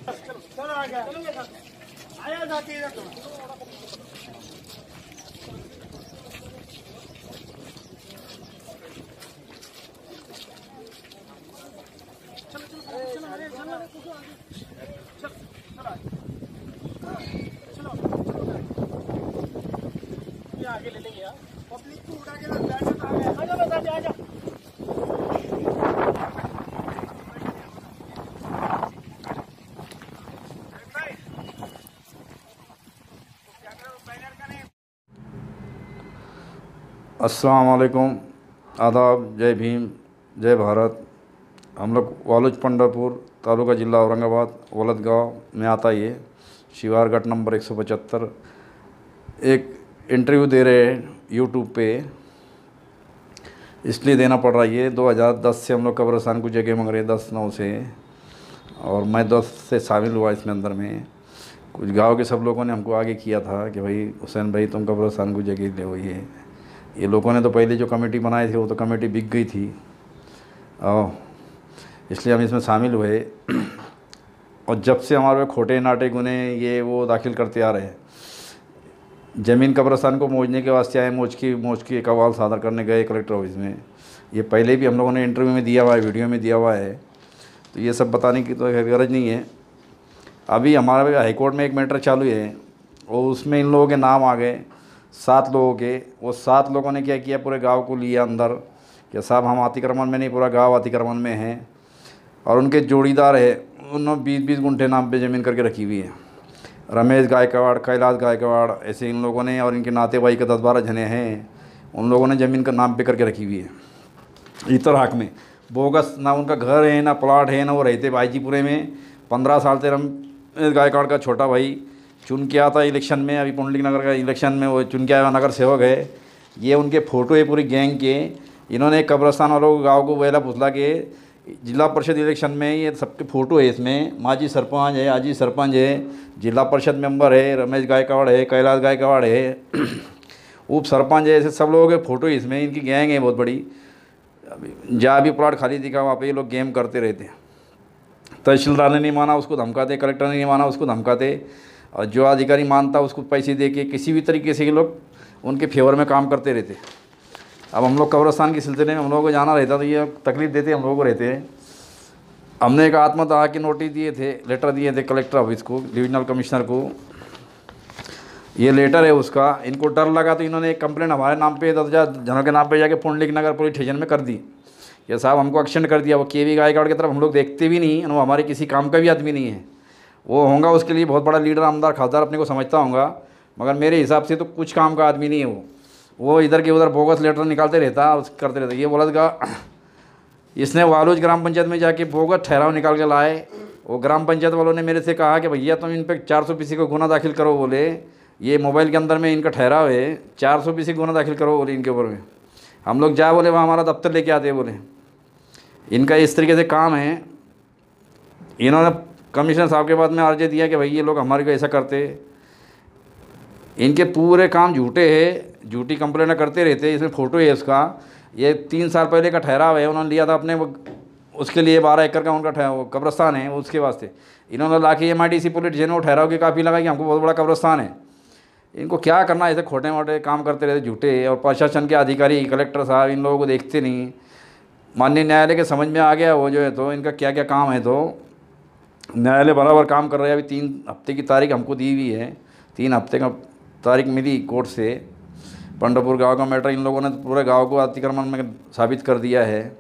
चलो आ गया, आया जाती है तो आगे ले लेंगे यार, पब्लिक को उड़ा के लग जाए। आ जा। अस्सलाम वालेकुम, आदाब, जय भीम, जय भारत। हम लोग वालुज पंढरपुर तालुका ज़िला औरंगाबाद वलद गाँव में आता ये शिवार घाट नंबर 175 एक इंटरव्यू दे रहे हैं यूट्यूब पे, इसलिए देना पड़ रहा है। ये 2010 से हम लोग कब्रिस्तान को जगह मांग रहे हैं, 10/9 से, और मैं 10 से शामिल हुआ इसमें। अंदर में कुछ गांव के सब लोगों ने हमको आगे किया था कि भाई हुसैन भाई तुम कब्रिस्तान को जगह ले। वो ये लोगों ने तो पहले जो कमेटी बनाई थी वो तो कमेटी बिक गई थी, और इसलिए हम इसमें शामिल हुए। और जब से हमारे खोटे नाटे गुने ये वो दाखिल करते आ रहे हैं। ज़मीन कब्रिस्तान को मौजने के वास्ते आए, मौज की कवाल सादर करने गए कलेक्टर ऑफिस में। ये पहले भी हम लोगों ने इंटरव्यू में दिया हुआ है, वीडियो में दिया हुआ है, तो ये सब बताने की तो गरज नहीं है। अभी हमारे हाई कोर्ट में एक मैटर चालू है और उसमें इन लोगों के नाम आ गए, 7 लोगों के। वो 7 लोगों ने क्या किया, पूरे गांव को लिया अंदर कि साहब हम अतिक्रमण में नहीं, पूरा गांव अतिक्रमण में है। और उनके जोड़ीदार है, उन्होंने 20-20 गुंठे नाम पे ज़मीन करके रखी हुई है। रमेश गायकवाड़, कैलाश गायकवाड़, ऐसे इन लोगों ने, और इनके नातेवाई के 10-12 जने हैं, उन लोगों ने ज़मीन का नाम पे करके रखी हुई है इतर हक में। बोगस ना उनका घर है, ना प्लाट है, ना वो रहते भाईजीपुरे में। 15 साल से रमेश गायकवाड़ का छोटा भाई चुन के आता इलेक्शन में, अभी पुंडलिक नगर का इलेक्शन में वो चुन के आया, नगर सेवक है। ये उनके फ़ोटो है पूरी गैंग के। इन्होंने कब्रिस्तान वालों को गाँव को वेला पुसला के जिला परिषद इलेक्शन में, ये सबके फ़ोटो है इसमें। माजी सरपंच है, आजी सरपंच है, जिला परिषद मेंबर है, रमेश गायकवाड़ है, कैलाश गायकवाड़ है, उप सरपंच है, ऐसे सब लोगों के फ़ोटो है इसमें। इनकी गैंग है बहुत बड़ी। अभी जहाँ भी प्लाट खाली दिखा वहाँ पे ये लोग गेम करते रहते हैं। तहसीलदार ने नहीं माना उसको धमकाते, कलेक्टर ने नहीं माना उसको धमकाते, और जो अधिकारी मानता उसको पैसे दे के किसी भी तरीके से ये लोग उनके फेवर में काम करते रहते। अब हम लोग कब्रिस्तान के सिलसिले में हम लोगों को जाना रहता तो ये तकलीफ़ देते हम लोगों को रहते हैं। हमने एक आत्मदाह के नोटिस दिए थे, लेटर दिए थे कलेक्टर ऑफिस को, डिविजनल कमिश्नर को। ये लेटर है उसका। इनको डर लगा तो इन्होंने एक कंप्लेंट हमारे नाम पे 10,000 जनों के नाम पे जाके पुंडलिक नगर पुलिस स्टेशन में कर दी। ये साहब हमको एक्शन कर दिया। वो केवी गायकवाड़ की तरफ हम लोग देखते भी नहीं, वो हमारे किसी काम का भी आदमी नहीं है। वो होगा उसके लिए बहुत बड़ा लीडर, आमदार, खासदार अपने को समझता होगा, मगर मेरे हिसाब से तो कुछ काम का आदमी नहीं है वो इधर के उधर बोगस लेटर निकालते रहता, करते रहता। ये बोला था इसने वालूज ग्राम पंचायत में जाके बोगस ठहराव निकाल के लाए। वो ग्राम पंचायत वालों ने मेरे से कहा कि भैया तुम इन पे 400 पीसी को गुना दाखिल करो। बोले ये मोबाइल के अंदर में इनका ठहराव है, 400 पीसी गुना दाखिल करो बोले इनके ऊपर में। हम लोग जा बोले वहाँ हमारा दफ्तर लेके आते बोले। इनका इस तरीके से काम है। इन्होंने कमिश्नर साहब के बाद में अर्जी दिया कि भाई ये लोग हमारे को ऐसा करते। इनके पूरे काम झूठे हैं, झूठी कंप्लेंट करते रहते। इसमें फ़ोटो है उसका। ये 3 साल पहले का ठहराव है, उन्होंने लिया था अपने उसके लिए 12 एकड़ का उनका कब्रिस्तान है, उसके वास्ते इन्होंने ला के MIDC पुलिस स्टेशन में ठहराव की काफ़ी लगा कि हमको बहुत बड़ा कब्रिस्तान है। इनको क्या करना, ऐसे खोटे मोटे काम करते रहते झूठे। और प्रशासन के अधिकारी, कलेक्टर साहब इन लोगों को देखते नहीं। माननीय न्यायालय के समझ में आ गया वो जो है, तो इनका क्या क्या काम है। तो न्यायालय बराबर काम कर रहा है। अभी 3 हफ्ते की तारीख हमको दी हुई है, 3 हफ्ते का तारीख मिली कोर्ट से। पंढरपुर गांव का मैटर इन लोगों ने पूरे गांव को अतिक्रमण में साबित कर दिया है।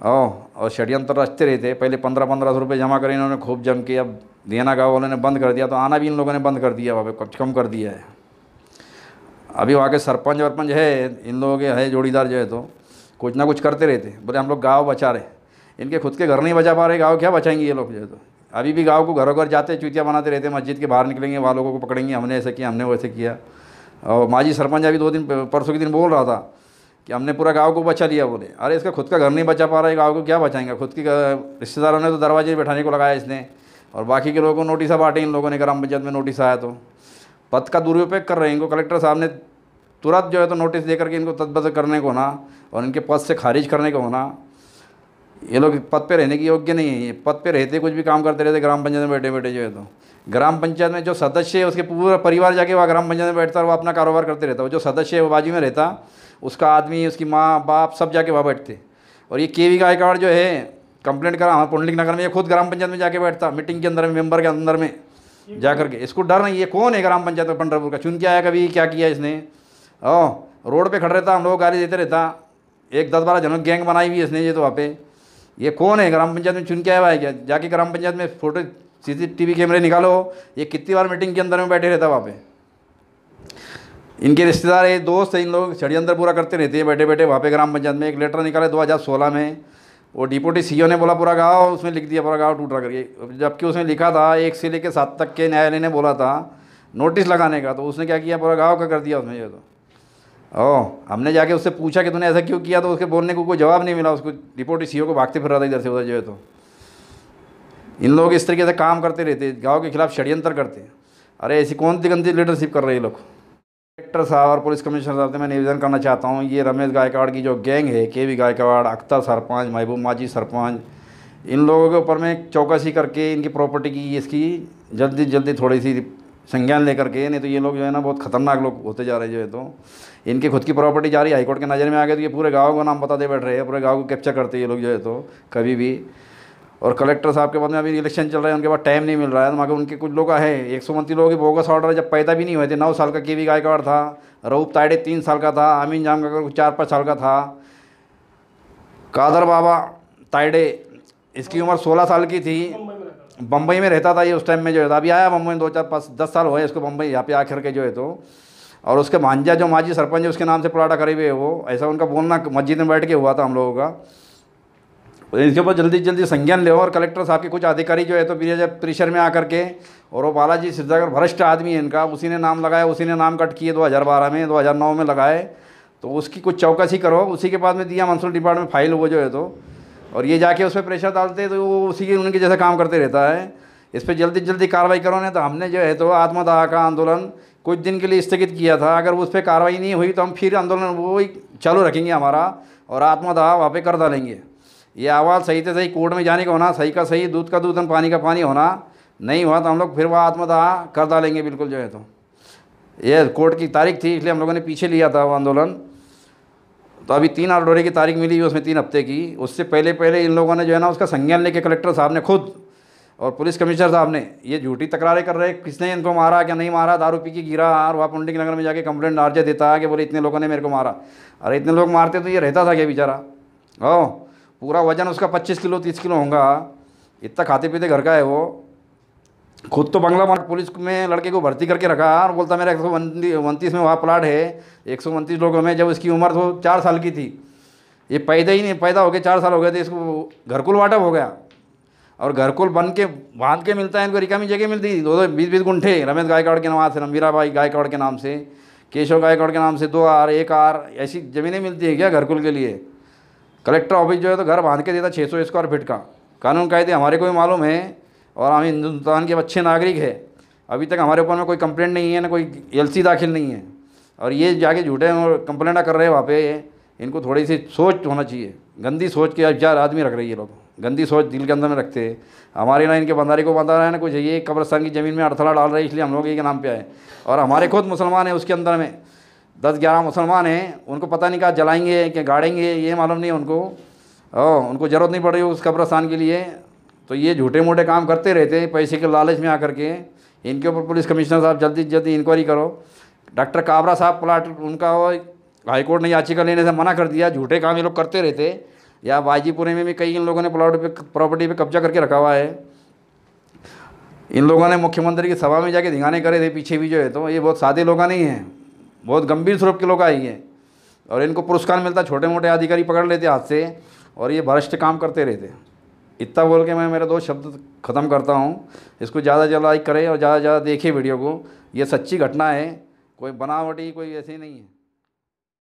और षड्यंत्र रचते रहते। पहले 1500 रुपये जमा करे इन्होंने खूब जम के। अब देना गाँव वालों ने बंद कर दिया, तो आना भी इन लोगों ने बंद कर दिया, वहाँ पर कम कर दिया है। अभी वहाँ के सरपंच वरपंच है, इन लोगों के है जोड़ीदार जो है, तो कुछ ना कुछ करते रहते। बोले हम लोग गाँव बचा रहे। इनके खुद के घर नहीं बचा पा रहे, गाँव क्या बचाएंगे ये लोग जो है। तो अभी भी गाँव को घरों घर जाते, चुतिया बनाते रहते। मस्जिद के बाहर निकलेंगे, वहाँ लोगों को पकड़ेंगे, हमने ऐसा किया, हमने वैसे किया। और माजी सरपंच अभी 2 दिन परसों के दिन बोल रहा था कि हमने पूरा गांव को बचा लिया। बोले अरे इसका खुद का घर नहीं बचा पा रहा है, गांव को क्या बचाएंगे। खुद के रिश्तेदारों ने तो दरवाजे बैठाने को लगाया इसने, और बाकी के लोगों को नोटिस बांटे इन लोगों ने। ग्राम पंचायत में नोटिस आया तो पद का दुरुपयोग कर रहे हैं। इनको कलेक्टर साहब ने तुरंत जो है तो नोटिस दे करके इनको तदबद करने को होना, और इनके पद से खारिज करने को होना। ये लोग पद पे रहने की योग्य नहीं है। ये पद पे रहते कुछ भी काम करते रहते ग्राम पंचायत में बैठे बैठे जो है। तो ग्राम पंचायत में जो सदस्य है उसके पूरा परिवार जाके वहाँ ग्राम पंचायत में बैठता और वो अपना कारोबार करते रहता। वो जो सदस्य है वो बाजू में रहता, उसका आदमी, उसकी माँ बाप सब जाके वहाँ बैठते। और ये केवी गायकवाड़ जो है कंप्लेंट करा हमारे पुंडलिक नगर में, ये खुद ग्राम पंचायत में जाके बैठता मीटिंग के अंदर में, मेंबर के अंदर में जा करके। इसको डर नहीं, ये कौन है ग्राम पंचायत में पंडरपुर का, चुन के आया कभी, क्या किया इसने। रोड पे खड़ा रहता, हम लोग गाली देते रहता। एक 10-12 जनों गैंग बनाई हुई इसने ये तो वहाँ पे। ये कौन है ग्राम पंचायत में, चुन के आया हुआ है क्या। जाके ग्राम पंचायत में फोटो CCTV कैमरे निकालो, ये कितनी बार मीटिंग के अंदर में बैठे रहता वहाँ पे। इनके रिश्तेदार ये दोस्त हैं, इन लोग षड्यंत्र पूरा करते रहते हैं बैठे बैठे वहाँ पे ग्राम पंचायत में। एक लेटर निकाले 2016 में, वो डिप्टी CO ने बोला पूरा गाँव, उसमें लिख दिया पूरा गाँव टूट रहा करके। जबकि उसमें लिखा था 1 से लेकर 7 तक के न्यायालय ने बोला था नोटिस लगाने का, तो उसने क्या किया, पूरा गाँव का कर दिया उसमें। ये तो हमने जाके उससे पूछा कि तूने ऐसा क्यों किया, तो उसके बोलने को कोई जवाब नहीं मिला उसको। डिप्टी CO को भागते फिर रहा था इधर से उधर जो है। तो इन लोग इस तरीके से काम करते रहते, गाँव के खिलाफ षड्यंत्र करते। अरे ऐसी कौन सी गंदी लीडरशिप कर रहे हैं ये लोग। कलेक्टर साहब और पुलिस कमिश्नर साहब से मैं निवेदन करना चाहता हूँ, ये रमेश गायकवाड़ की जो गैंग है, केवी गायकवाड़, अख्तर सरपंच, महबूब माजी सरपंच, इन लोगों के ऊपर में चौकसी करके इनकी प्रॉपर्टी की इसकी जल्दी थोड़ी सी संज्ञान लेकर के, नहीं तो ये लोग जो है ना बहुत ख़तरनाक लोग होते जा रहे हैं जो है। तो इनकी खुद की प्रॉपर्टी जा रही है, हाईकोर्ट के नज़र में आ गए तो ये पूरे गाँव को नाम बता दे बैठ रहे हैं, पूरे गाँव को कैप्चर करते हैं ये लोग जो है तो कभी भी। और कलेक्टर साहब के बाद में अभी इलेक्शन चल रहा है, उनके पास टाइम नहीं मिल रहा है। मगर उनके कुछ लोग है 129 लोगों के बोगस ऑर्डर जब पैदा भी नहीं हुए थे। 9 साल का केवी गायकवाड़ था, रऊफ तायडे 3 साल का था, अमीन जामगढ़ 4-5 साल का था, कादर बाबा तायडे इसकी उम्र 16 साल की थी, बम्बई में रहता था ये उस टाइम में जो है। अभी आया बम्बई में 2-4-5-10 साल हुए इसको बम्बई यहाँ पे आखिर के जो है। तो और उसके भांजा जो माजी सरपंच है उसके नाम से प्लाटा करे हुए है वो, ऐसा उनका बोलना मस्जिद में बैठ के हुआ था हम लोगों का। इसके ऊपर जल्दी संज्ञान ले। और कलेक्टर साहब के कुछ अधिकारी जो है तो प्रेशर में आकर के, और वो बालाजी सिरसागर भ्रष्ट आदमी है इनका, उसी ने नाम लगाया, उसी ने नाम कट किए 2012 में, 2009 में लगाए। तो उसकी कुछ चौकसी करो, उसी के बाद में दिया म्यूनसिपल डिपार्टमेंट फाइल वो जो है तो, और ये जाके उस पर प्रेशर डालते तो वो उसी के उनके जैसा काम करते रहता है। इस पर जल्दी कार्रवाई करो। नहीं तो हमने जो है तो आत्मदाह का आंदोलन कुछ दिन के लिए स्थगित किया था, अगर उस पर कार्रवाई नहीं हुई तो हम फिर आंदोलन वो चालू रखेंगे हमारा, और आत्मदाह वहाँ पर कर डालेंगे। ये आवाज़ सही से सही कोर्ट में जाने का होना, सही का सही, दूध का दूध, पानी का पानी होना। नहीं हुआ तो हम लोग फिर वह आत्मदाह कर डालेंगे बिल्कुल जो है। तो ये कोर्ट की तारीख थी इसलिए हम लोगों ने पीछे लिया था वो आंदोलन। तो अभी 3 अक्टूबर की तारीख मिली उसमें 3 हफ्ते की। उससे पहले इन लोगों ने जो है ना उसका संज्ञान लेके कलेक्टर साहब ने खुद और पुलिस कमिश्नर साहब ने ये झूठी तकरारें कर रहे, किसने इनको मारा क्या नहीं मारा, दारू पी के गिरा, और वहाँ पुंडलिक नगर में जाके कंप्लेंट दर्ज देता है कि बोले इतने लोगों ने मेरे को मारा। अरे इतने लोग मारते तो ये रहता था क्या बेचारा। पूरा वजन उसका 25 किलो 30 किलो होगा, इतना खाते पीते घर का है वो। खुद तो बंगला मार्ट पुलिस में लड़के को भर्ती करके रखा और बोलता मेरा 129 में वहाँ प्लाट है, 129 लोगों में। जब इसकी उम्र तो 4 साल की थी, ये पैदा हो गए 4 साल हो गए थे, इसको घरकुल वाटप हो गया। और घरकुल बन के बांध के मिलता है इनको, रिकामी जगह मिलती थी 20-20 गुंठे रमेश गायकवाड़ के नाम से, मीराबाई गायकवाड़ के नाम से, केशव गायकवाड़ के नाम से 2 आर 1 आर ऐसी ज़मीनें मिलती है क्या घरकुल के लिए। कलेक्टर ऑफिस जो है तो घर बांध के देता 600 स्क्वायर फीट का। कानून कायदे हमारे को भी मालूम है और हम हिंदुस्तान के अच्छे नागरिक है। अभी तक हमारे ऊपर में कोई कंप्लेंट नहीं है, ना कोई LC दाखिल नहीं है। और ये जाके झूठे कंप्लेंट कर रहे हैं वहाँ पे। इनको थोड़ी सी सोच होना चाहिए, गंदी सोच के 4 आदमी रख रही है लोग, गंदी सोच दिल के अंदर में रखते हैं। हमारे ना इनके बंदारी को बता रहा है ना कुछ, ये कब्रस्तान की ज़मीन में अड़थला डाल रहे हैं इसलिए हम लोग के नाम पे आए। और हमारे खुद मुसलमान हैं उसके अंदर में 10-11 मुसलमान हैं, उनको पता नहीं कहा जलाएंगे कि गाड़ेंगे ये मालूम नहीं उनको। उनको ज़रूरत नहीं पड़ रही उस कब्रस्तान के लिए। तो ये झूठे मोटे काम करते रहते हैं पैसे के लालच में आकर के। इनके ऊपर पुलिस कमिश्नर साहब जल्दी इंक्वायरी करो। डॉक्टर काबरा साहब प्लाट उनका हाईकोर्ट ने याचिका लेने से मना कर दिया, झूठे काम ये लोग करते रहते। या बाजीपुरे में भी कई इन लोगों ने प्लाट पे प्रॉपर्टी पे कब्जा करके रखा हुआ है। इन लोगों ने मुख्यमंत्री की सभा में जाके धिंगाने करे थे पीछे भी जो है। तो ये बहुत सादे लोग नहीं हैं, बहुत गंभीर स्वरूप के लोग आई हैं। और इनको पुरस्कार मिलता, छोटे मोटे अधिकारी पकड़ लेते हाथ से और ये भ्रष्ट काम करते रहते। इतना बोल के मैं मेरे 2 शब्द ख़त्म करता हूँ। इसको ज़्यादा लाइक करें और ज़्यादा देखें वीडियो को। ये सच्ची घटना है, कोई बनावटी कोई ऐसे नहीं है।